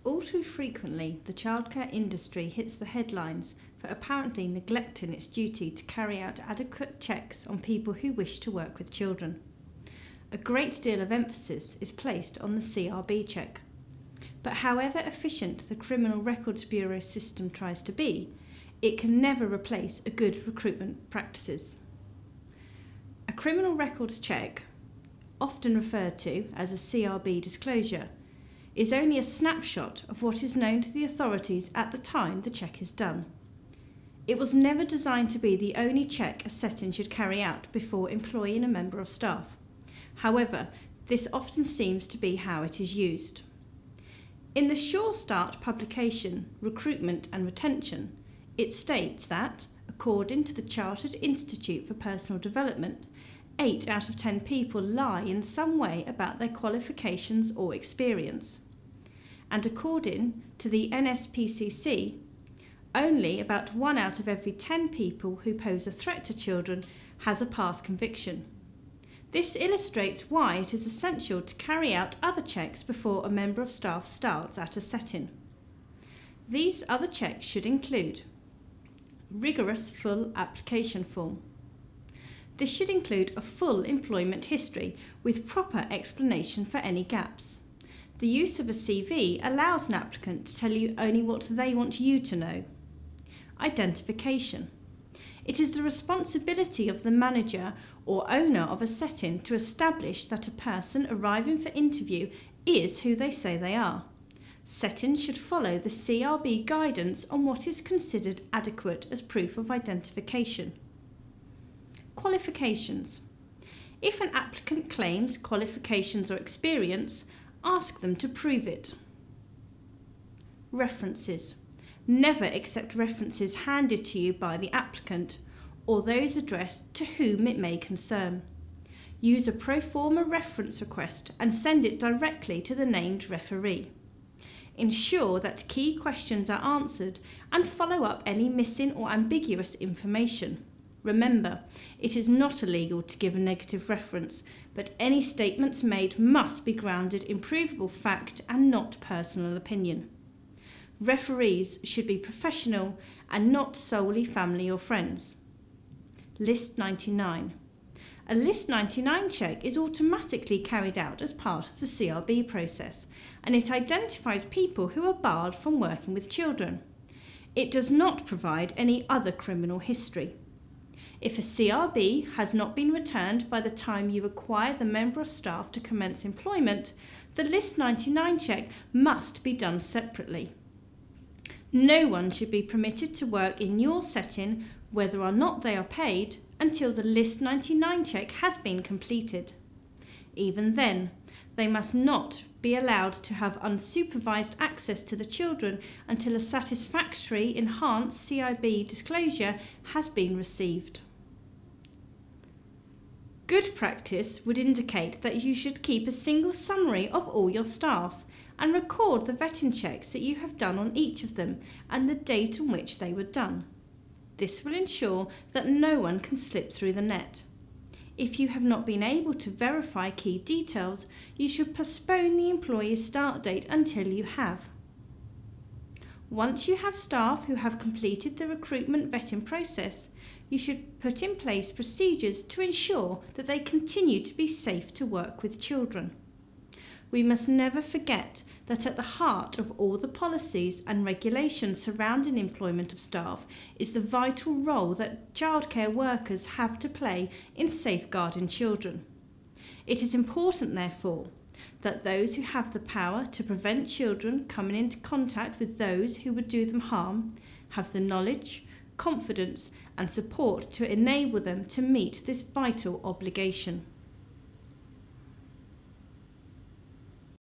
All too frequently, the childcare industry hits the headlines for apparently neglecting its duty to carry out adequate checks on people who wish to work with children. A great deal of emphasis is placed on the CRB check. But however efficient the Criminal Records Bureau system tries to be, it can never replace a good recruitment practices. A criminal records check, often referred to as a CRB disclosure, is only a snapshot of what is known to the authorities at the time the check is done. It was never designed to be the only check a setting should carry out before employing a member of staff. However, this often seems to be how it is used. In the Sure Start publication, Recruitment and Retention, it states that, according to the Chartered Institute for Personal Development, 8 out of 10 people lie in some way about their qualifications or experience. And according to the NSPCC, only about 1 out of every 10 people who pose a threat to children has a past conviction. This illustrates why it is essential to carry out other checks before a member of staff starts at a setting. These other checks should include rigorous full application form. This should include a full employment history with proper explanation for any gaps. The use of a CV allows an applicant to tell you only what they want you to know. Identification. It is the responsibility of the manager or owner of a setting to establish that a person arriving for interview is who they say they are. Settings should follow the CRB guidance on what is considered adequate as proof of identification. Qualifications. If an applicant claims qualifications or experience, ask them to prove it. References. Never accept references handed to you by the applicant or those addressed to whom it may concern. Use a pro forma reference request and send it directly to the named referee. Ensure that key questions are answered and follow up any missing or ambiguous information. Remember, it is not illegal to give a negative reference, but any statements made must be grounded in provable fact and not personal opinion. Referees should be professional and not solely family or friends. List 99. A List 99 check is automatically carried out as part of the CRB process, and it identifies people who are barred from working with children. It does not provide any other criminal history. If a CRB has not been returned by the time you require the member of staff to commence employment, the List 99 check must be done separately. No one should be permitted to work in your setting, whether or not they are paid, until the List 99 check has been completed. Even then, they must not be allowed to have unsupervised access to the children until a satisfactory enhanced CRB disclosure has been received. Good practice would indicate that you should keep a single summary of all your staff and record the vetting checks that you have done on each of them and the date on which they were done. This will ensure that no one can slip through the net. If you have not been able to verify key details, you should postpone the employee's start date until you have. Once you have staff who have completed the recruitment vetting process, you should put in place procedures to ensure that they continue to be safe to work with children. We must never forget that at the heart of all the policies and regulations surrounding employment of staff is the vital role that childcare workers have to play in safeguarding children. It is important, therefore, that those who have the power to prevent children coming into contact with those who would do them harm have the knowledge, confidence and support to enable them to meet this vital obligation.